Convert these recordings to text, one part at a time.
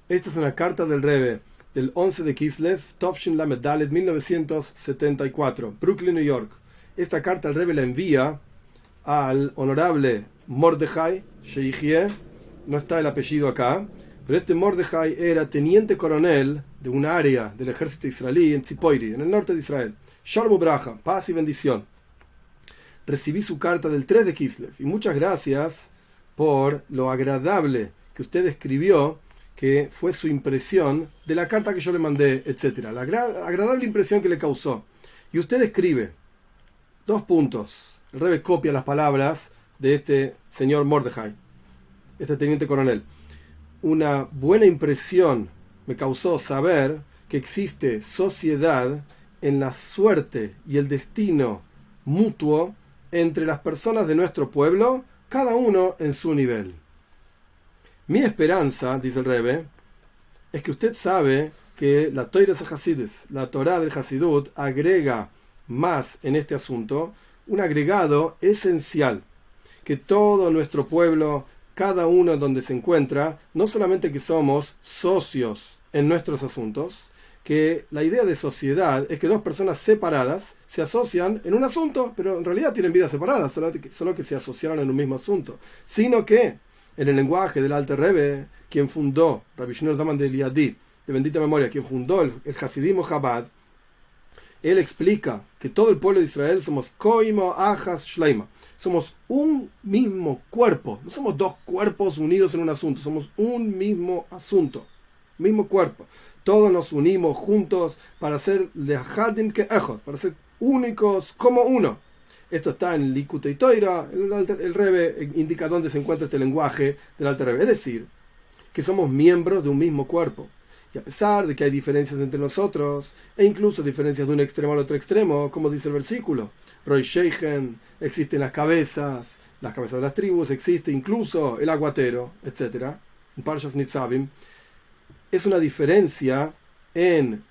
Esta es una carta del Rebbe del 11 de Kislev, Tovshin Lamed Dalet, 1974, Brooklyn, New York. Esta carta el Rebbe la envía al honorable Mordejai Sheikhie, no está el apellido acá, pero este Mordejai era teniente coronel de un área del ejército israelí en Tzipoiri, en el norte de Israel. Shalom Ubraja, paz y bendición. Recibí su carta del 3 de Kislev y muchas gracias por lo agradable que usted escribió, que fue su impresión de la carta que yo le mandé, etc. La agradable impresión que le causó. Y usted escribe, dos puntos. El Rebbe copia las palabras de este señor Mordejai, este teniente coronel. Una buena impresión me causó saber que existe sociedad en la suerte y el destino mutuo entre las personas de nuestro pueblo, cada uno en su nivel. Mi esperanza, dice el Rebbe, es que usted sabe que la Torah Hasidus, la Torah del Hasidut, agrega más en este asunto, un agregado esencial, que todo nuestro pueblo, cada uno donde se encuentra, no solamente que somos socios en nuestros asuntos, que la idea de sociedad es que dos personas separadas se asocian en un asunto, pero en realidad tienen vidas separadas, solo que se asociaron en un mismo asunto, sino que en el lenguaje del Alter Rebbe, quien fundó, Rabbi Shimon Zalman de Liadi, de bendita memoria, quien fundó el Hasidismo Chabad, él explica que todo el pueblo de Israel somos Koimo Achas Shleima, somos un mismo cuerpo, no somos dos cuerpos unidos en un asunto, somos un mismo asunto, mismo cuerpo. Todos nos unimos juntos para ser Lehadim Ke'echot, para ser únicos como uno. Esto está en Likutei Torah. El Rebbe indica dónde se encuentra este lenguaje del Alter Rebbe, es decir, que somos miembros de un mismo cuerpo. Y a pesar de que hay diferencias entre nosotros, e incluso diferencias de un extremo al otro extremo, como dice el versículo, Roy Sheichen, existen las cabezas de las tribus, existe incluso el aguatero, etc. En Parshas Nitzavim, es una diferencia en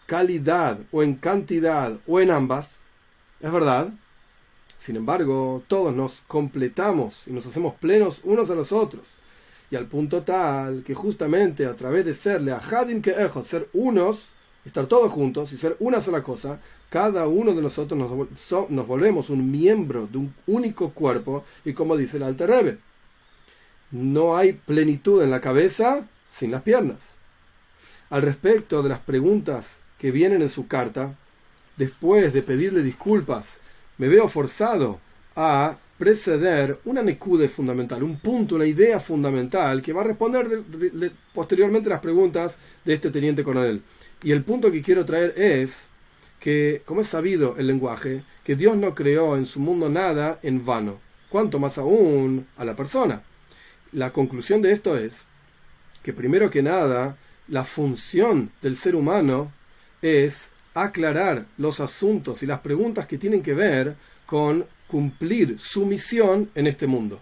calidad o en cantidad o en ambas. Es verdad. Sin embargo, todos nos completamos y nos hacemos plenos unos a los otros. Y al punto tal que justamente a través de ser Lehadim Ke'echot, ser unos, estar todos juntos y ser una sola cosa, cada uno de nosotros nos volvemos un miembro de un único cuerpo. Y como dice el Alter Rebbe, no hay plenitud en la cabeza sin las piernas. Al respecto de las preguntas que vienen en su carta, después de pedirle disculpas, me veo forzado a preceder una nekude fundamental, un punto, una idea fundamental que va a responder posteriormente las preguntas de este teniente coronel. Y el punto que quiero traer es que, como es sabido el lenguaje, que Dios no creó en su mundo nada en vano, cuanto más aún a la persona. La conclusión de esto es que primero que nada, la función del ser humano es aclarar los asuntos y las preguntas que tienen que ver con cumplir su misión en este mundo.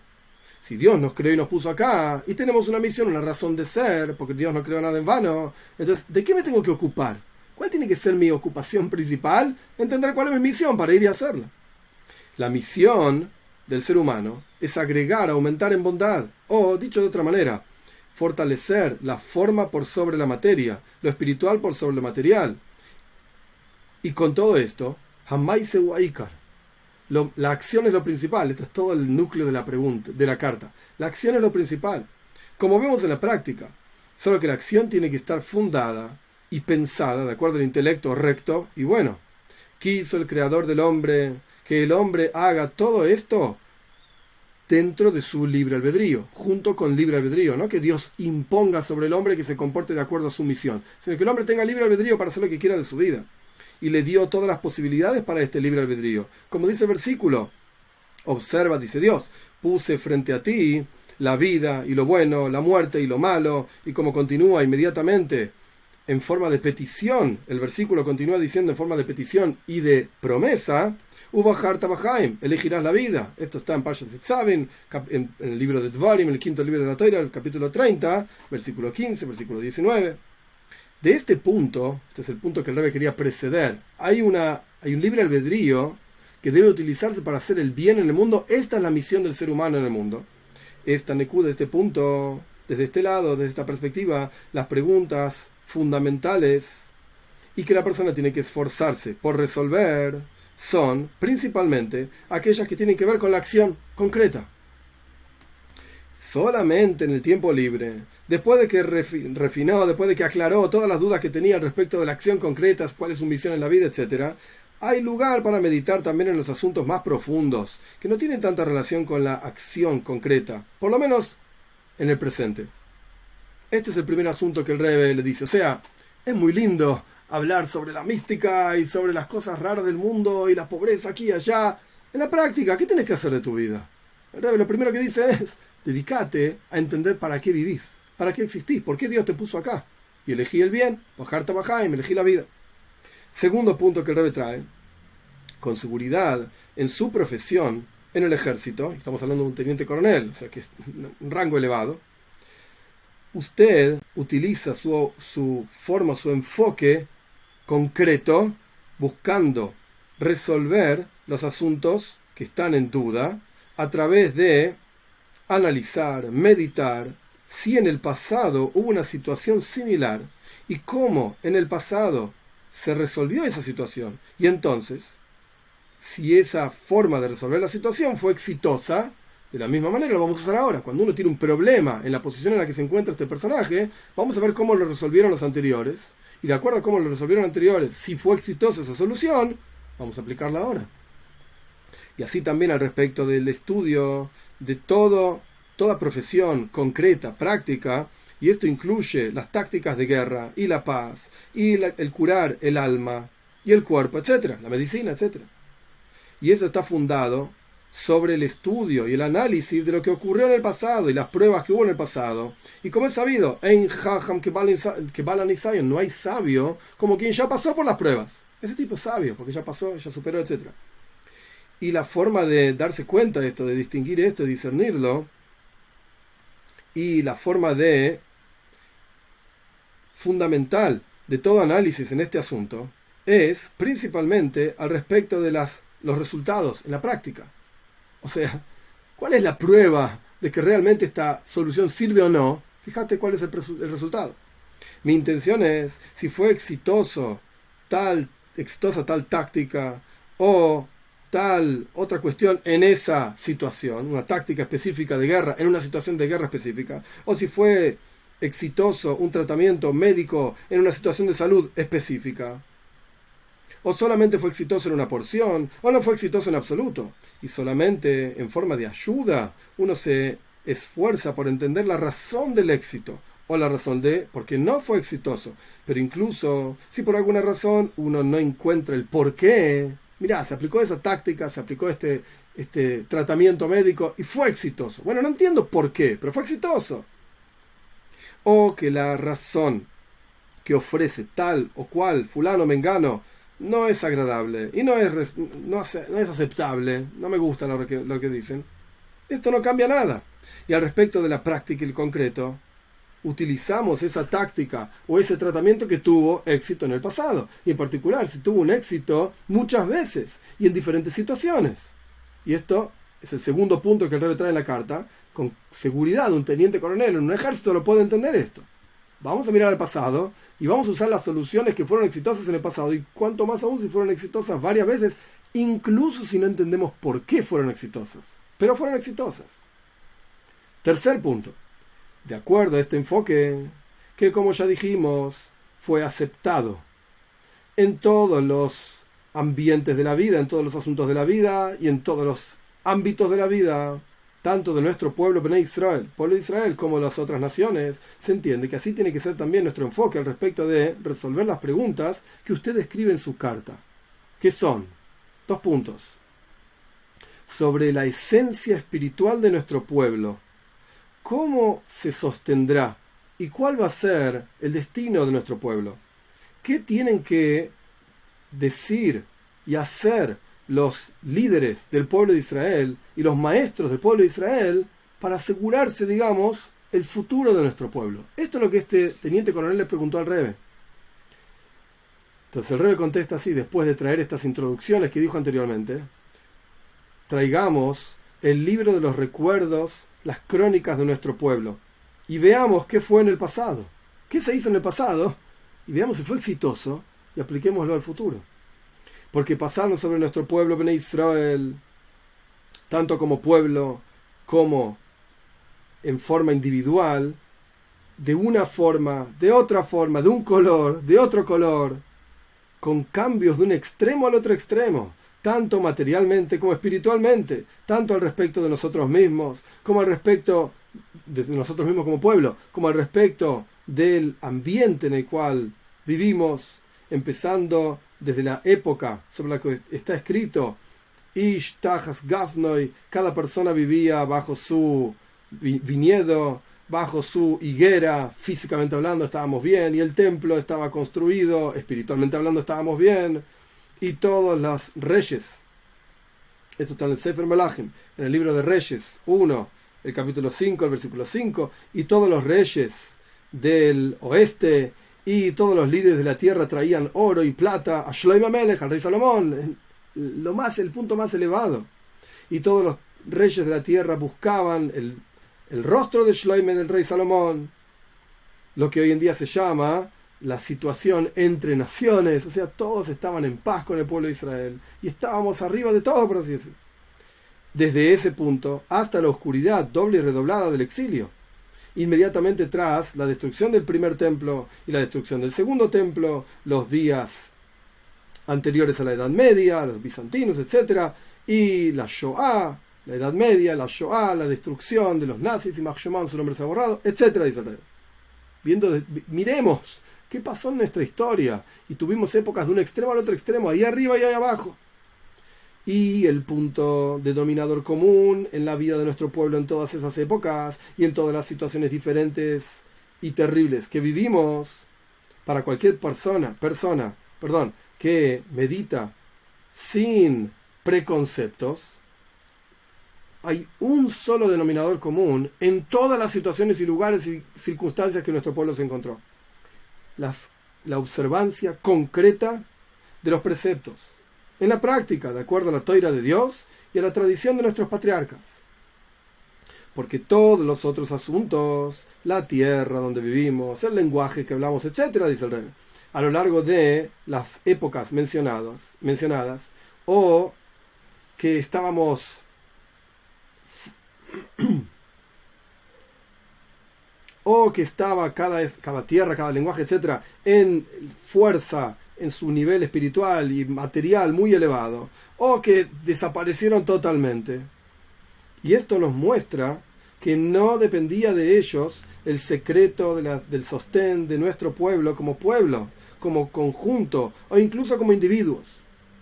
Si Dios nos creó y nos puso acá, y tenemos una misión, una razón de ser, porque Dios no creó nada en vano, entonces, ¿de qué me tengo que ocupar? ¿Cuál tiene que ser mi ocupación principal? Entender cuál es mi misión para ir y hacerla. La misión del ser humano es agregar, aumentar en bondad, o, dicho de otra manera, fortalecer la forma por sobre la materia, lo espiritual por sobre lo material. Y con todo esto, Hamay Aikar. La acción es lo principal. Esto es todo el núcleo de la pregunta, de la carta. La acción es lo principal. Como vemos en la práctica, solo que la acción tiene que estar fundada y pensada de acuerdo al intelecto recto. Y bueno, quiso el creador del hombre que el hombre haga todo esto dentro de su libre albedrío, junto con libre albedrío, no que Dios imponga sobre el hombre que se comporte de acuerdo a su misión, sino que el hombre tenga libre albedrío para hacer lo que quiera de su vida. Y le dio todas las posibilidades para este libre albedrío. Como dice el versículo, observa, dice Dios, puse frente a ti la vida y lo bueno, la muerte y lo malo, y como continúa inmediatamente en forma de petición, el versículo continúa diciendo en forma de petición y de promesa, Ubahar Tabahaim, elegirás la vida. Esto está en Parshas Nitzavim, en el libro de Dvarim, en el quinto libro de la Torah, el capítulo 30, versículo 15, versículo 19. De este punto, este es el punto que el Rebbe quería preceder, hay un libre albedrío que debe utilizarse para hacer el bien en el mundo. Esta es la misión del ser humano en el mundo. Esta nekuda, este punto, desde este lado, desde esta perspectiva, las preguntas fundamentales y que la persona tiene que esforzarse por resolver son principalmente aquellas que tienen que ver con la acción concreta. Solamente en el tiempo libre, después de que refinó, después de que aclaró todas las dudas que tenía respecto de la acción concreta, cuál es su misión en la vida, etc., hay lugar para meditar también en los asuntos más profundos, que no tienen tanta relación con la acción concreta, por lo menos en el presente. Este es el primer asunto que el Rebbe le dice. O sea, es muy lindo hablar sobre la mística y sobre las cosas raras del mundo y la pobreza aquí y allá. En la práctica, ¿qué tienes que hacer de tu vida? El Rebbe lo primero que dice es: dedícate a entender para qué vivís, para qué existís, por qué Dios te puso acá. Y elegí el bien, bajarte bajá y me elegí la vida. Segundo punto que el Rebbe trae: con seguridad en su profesión, en el ejército, estamos hablando de un teniente coronel, o sea que es un rango elevado, usted utiliza su forma, su enfoque concreto, buscando resolver los asuntos que están en duda a través de analizar, meditar, si en el pasado hubo una situación similar y cómo en el pasado se resolvió esa situación. Y entonces, si esa forma de resolver la situación fue exitosa, de la misma manera lo vamos a usar ahora. Cuando uno tiene un problema en la posición en la que se encuentra este personaje, vamos a ver cómo lo resolvieron los anteriores. Y de acuerdo a cómo lo resolvieron los anteriores, si fue exitosa esa solución, vamos a aplicarla ahora. Y así también al respecto del estudio de toda profesión concreta, práctica, y esto incluye las tácticas de guerra y la paz, y el curar el alma y el cuerpo, etc., la medicina, etc. Y eso está fundado sobre el estudio y el análisis de lo que ocurrió en el pasado y las pruebas que hubo en el pasado. Y como es sabido, no hay sabio como quien ya pasó por las pruebas. Ese tipo es sabio, porque ya pasó, ya superó, etc. Y la forma de darse cuenta de esto, de distinguir esto, de discernirlo, y la forma fundamental de todo análisis en este asunto, es principalmente al respecto de los resultados en la práctica. O sea, ¿cuál es la prueba de que realmente esta solución sirve o no? Fíjate cuál es el resultado. Mi intención es, si fue exitosa tal táctica o tal otra cuestión en esa situación, una táctica específica de guerra, en una situación de guerra específica, o si fue exitoso un tratamiento médico en una situación de salud específica, o solamente fue exitoso en una porción, o no fue exitoso en absoluto, y solamente en forma de ayuda uno se esfuerza por entender la razón del éxito, o la razón de por qué no fue exitoso. Pero incluso si por alguna razón uno no encuentra el por qué, mirá, se aplicó esa táctica, se aplicó este tratamiento médico y fue exitoso. Bueno, no entiendo por qué, pero fue exitoso. O que la razón que ofrece tal o cual fulano mengano no es agradable y no es aceptable, no me gusta lo que dicen. Esto no cambia nada. Y al respecto de la práctica y el concreto, utilizamos esa táctica o ese tratamiento que tuvo éxito en el pasado. Y en particular, si tuvo un éxito muchas veces y en diferentes situaciones. Y esto es el segundo punto que el Rebbe trae en la carta. Con seguridad, un teniente coronel en un ejército lo puede entender esto. Vamos a mirar al pasado y vamos a usar las soluciones que fueron exitosas en el pasado. Y cuanto más aún si fueron exitosas varias veces, incluso si no entendemos por qué fueron exitosas. Pero fueron exitosas. Tercer punto. De acuerdo a este enfoque, que como ya dijimos, fue aceptado en todos los ambientes de la vida, en todos los asuntos de la vida y en todos los ámbitos de la vida, tanto de nuestro pueblo Bnei Israel, pueblo de Israel, como de las otras naciones, se entiende que así tiene que ser también nuestro enfoque al respecto de resolver las preguntas que usted escribe en su carta, que son 2 puntos. Sobre la esencia espiritual de nuestro pueblo, ¿cómo se sostendrá y cuál va a ser el destino de nuestro pueblo? ¿Qué tienen que decir y hacer los líderes del pueblo de Israel y los maestros del pueblo de Israel para asegurarse, digamos, el futuro de nuestro pueblo? Esto es lo que este teniente coronel le preguntó al Rebbe. Entonces el Rebbe contesta así, después de traer estas introducciones que dijo anteriormente: traigamos el libro de los recuerdos, las crónicas de nuestro pueblo, y veamos qué fue en el pasado, qué se hizo en el pasado, y veamos si fue exitoso, y apliquémoslo al futuro. Porque pasarnos sobre nuestro pueblo, Bnei Israel, tanto como pueblo, como en forma individual, de una forma, de otra forma, de un color, de otro color, con cambios de un extremo al otro extremo, tanto materialmente como espiritualmente, tanto al respecto de nosotros mismos, como al respecto de nosotros mismos como pueblo, como al respecto del ambiente en el cual vivimos, empezando desde la época sobre la que está escrito, Ish Tajas Gafnoi, cada persona vivía bajo su viñedo, bajo su higuera, físicamente hablando estábamos bien, y el templo estaba construido, espiritualmente hablando estábamos bien, y todos los reyes, esto está en el Sefer Melachim, en el libro de Reyes 1, el capítulo 5, el versículo 5, y todos los reyes del oeste y todos los líderes de la tierra traían oro y plata a Shlomo Amelech, al rey Salomón, el punto más elevado, y todos los reyes de la tierra buscaban el rostro de Shlomo, del rey Salomón, lo que hoy en día se llama la situación entre naciones, o sea, todos estaban en paz con el pueblo de Israel, y estábamos arriba de todo, por así decirlo. Desde ese punto hasta la oscuridad doble y redoblada del exilio, inmediatamente tras la destrucción del primer templo y la destrucción del segundo templo, los días anteriores a la Edad Media, los bizantinos, etc., y la Shoah, la Edad Media, la Shoah, la destrucción de los nazis y Shimon, su nombre se ha borrado, etc. Miremos qué pasó en nuestra historia, y tuvimos épocas de un extremo al otro extremo, ahí arriba y ahí abajo. Y el punto denominador común en la vida de nuestro pueblo en todas esas épocas y en todas las situaciones diferentes y terribles que vivimos, para cualquier persona, que medita sin preconceptos, hay un solo denominador común en todas las situaciones y lugares y circunstancias que nuestro pueblo se encontró: la observancia concreta de los preceptos, en la práctica, de acuerdo a la toira de Dios y a la tradición de nuestros patriarcas. Porque todos los otros asuntos, la tierra donde vivimos, el lenguaje que hablamos, etcétera, dice el rey, a lo largo de las épocas mencionadas, o que estábamos o que estaba cada tierra, cada lenguaje, etcétera, en fuerza, en su nivel espiritual y material muy elevado, o que desaparecieron totalmente. Y esto nos muestra que no dependía de ellos el secreto del sostén de nuestro pueblo, como conjunto, o incluso como individuos.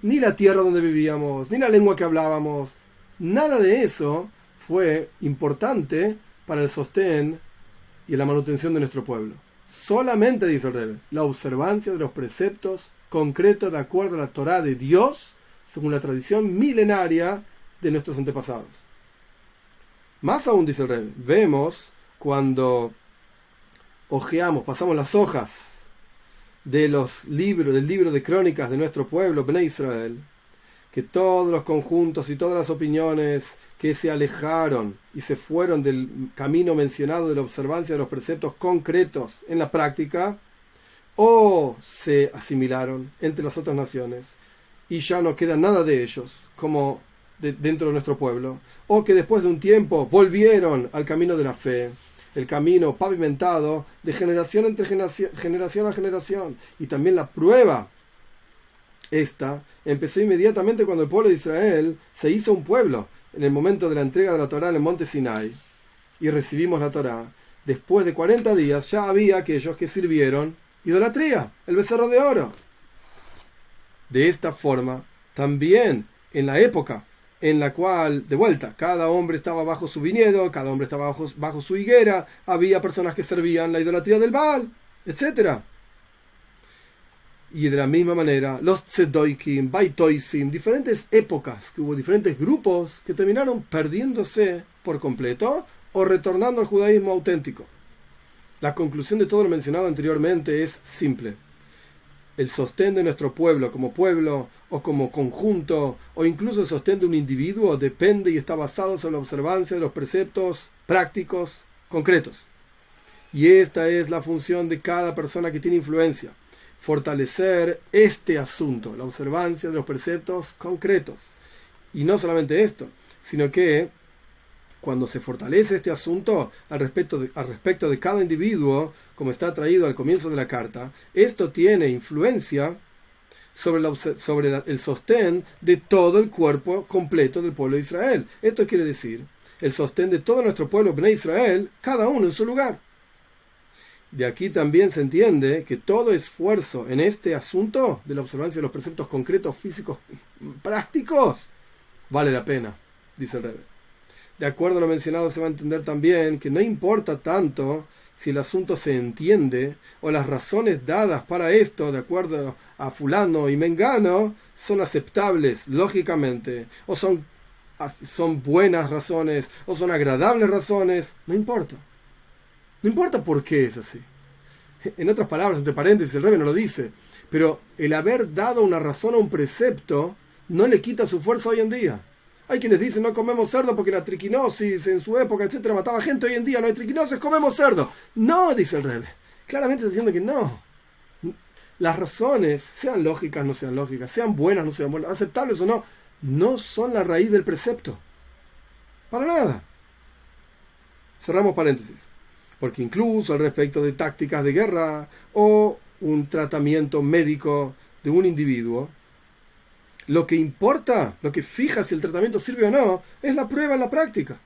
Ni la tierra donde vivíamos, ni la lengua que hablábamos, nada de eso fue importante para el sostén y la manutención de nuestro pueblo. Solamente, dice el Rebbe, la observancia de los preceptos concretos de acuerdo a la Torá de Dios, según la tradición milenaria de nuestros antepasados. Más aún, dice el Rebbe, vemos cuando pasamos las hojas del libro de crónicas de nuestro pueblo, Bnei Israel, que todos los conjuntos y todas las opiniones que se alejaron y se fueron del camino mencionado de la observancia de los preceptos concretos en la práctica, o se asimilaron entre las otras naciones y ya no queda nada de ellos como dentro de nuestro pueblo, o que después de un tiempo volvieron al camino de la fe, el camino pavimentado de generación entre generación a generación. Y también la prueba esta empezó inmediatamente cuando el pueblo de Israel se hizo un pueblo, en el momento de la entrega de la Torá en el monte Sinai, y recibimos la Torá. Después de 40 días ya había aquellos que sirvieron idolatría, el becerro de oro. De esta forma, también en la época en la cual, de vuelta, cada hombre estaba bajo su viñedo, cada hombre estaba bajo su higuera, había personas que servían la idolatría del Baal, etc. Y de la misma manera, los Tzedoikim, Baitoisim, diferentes épocas, que hubo diferentes grupos que terminaron perdiéndose por completo o retornando al judaísmo auténtico. La conclusión de todo lo mencionado anteriormente es simple. El sostén de nuestro pueblo como pueblo, o como conjunto, o incluso el sostén de un individuo, depende y está basado sobre la observancia de los preceptos prácticos concretos. Y esta es la función de cada persona que tiene influencia. Fortalecer este asunto, la observancia de los preceptos concretos. Y no solamente esto, sino que cuando se fortalece este asunto al respecto de cada individuo, como está traído al comienzo de la carta, esto tiene influencia sobre el sostén de todo el cuerpo completo del pueblo de Israel. Esto quiere decir el sostén de todo nuestro pueblo Bnei Israel, cada uno en su lugar. De aquí también se entiende que todo esfuerzo en este asunto de la observancia de los preceptos concretos, físicos, prácticos, vale la pena, dice el Rebbe. De acuerdo a lo mencionado, se va a entender también que no importa tanto si el asunto se entiende o las razones dadas para esto, de acuerdo a fulano y mengano, son aceptables lógicamente, o son buenas razones, o son agradables razones, no importa. No importa por qué es así. En otras palabras, entre paréntesis, el Rebbe no lo dice, pero el haber dado una razón a un precepto no le quita su fuerza hoy en día. Hay quienes dicen no comemos cerdo porque la triquinosis en su época, etcétera, mataba gente. Hoy en día no hay triquinosis, comemos cerdo. No, dice el Rebbe. Claramente está diciendo que no. Las razones, sean lógicas o no sean lógicas, sean buenas o no sean buenas, aceptables o no, no son la raíz del precepto. Para nada. Cerramos paréntesis. Porque incluso al respecto de tácticas de guerra o un tratamiento médico de un individuo, lo que importa, lo que fija si el tratamiento sirve o no, es la prueba en la práctica.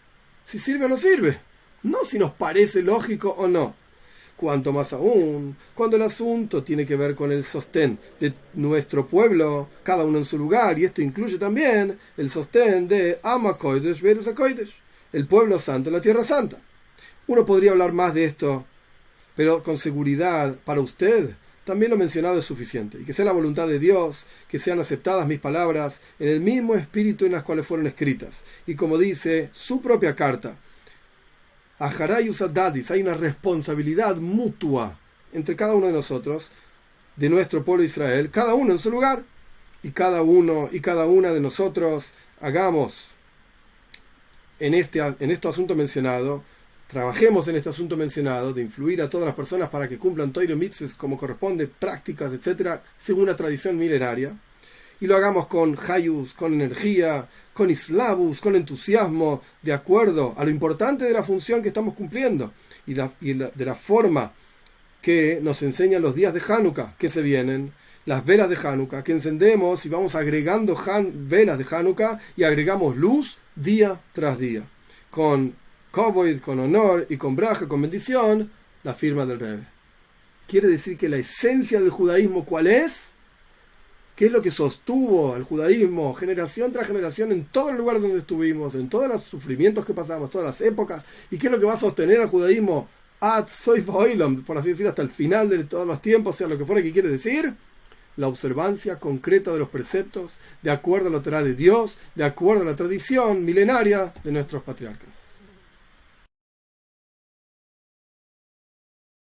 Si sirve o no sirve. No si nos parece lógico o no. Cuanto más aún, cuando el asunto tiene que ver con el sostén de nuestro pueblo, cada uno en su lugar, y esto incluye también el sostén de Am HaKodesh Be'eretz HaKodesh, el pueblo santo en la tierra santa. Uno podría hablar más de esto, pero con seguridad, para usted, también lo mencionado es suficiente. Y que sea la voluntad de Dios, que sean aceptadas mis palabras en el mismo espíritu en las cuales fueron escritas. Y como dice su propia carta, Aharay Usadadis, hay una responsabilidad mutua entre cada uno de nosotros, de nuestro pueblo de Israel, cada uno en su lugar, y cada uno y cada una de nosotros hagamos en este asunto mencionado, trabajemos en este asunto mencionado, de influir a todas las personas para que cumplan Torah mitzvos como corresponde, prácticas, etcétera, según la tradición milenaria, y lo hagamos con hayus, con energía, con islavus, con entusiasmo, de acuerdo a lo importante de la función que estamos cumpliendo y de la forma que nos enseñan los días de Hanukkah que se vienen, las velas de Hanukkah que encendemos y vamos agregando velas de Hanukkah y agregamos luz día tras día, con Kavod, con honor y con braja, con bendición, la firma del Rebbe. Quiere decir que la esencia del judaísmo, ¿cuál es? ¿Qué es lo que sostuvo al judaísmo generación tras generación en todos los lugares donde estuvimos, en todos los sufrimientos que pasamos, todas las épocas? ¿Y qué es lo que va a sostener al judaísmo ad soif ha'olam, por así decir, hasta el final de todos los tiempos, sea lo que fuera que quiere decir? La observancia concreta de los preceptos, de acuerdo a la Torá de Dios, de acuerdo a la tradición milenaria de nuestros patriarcas.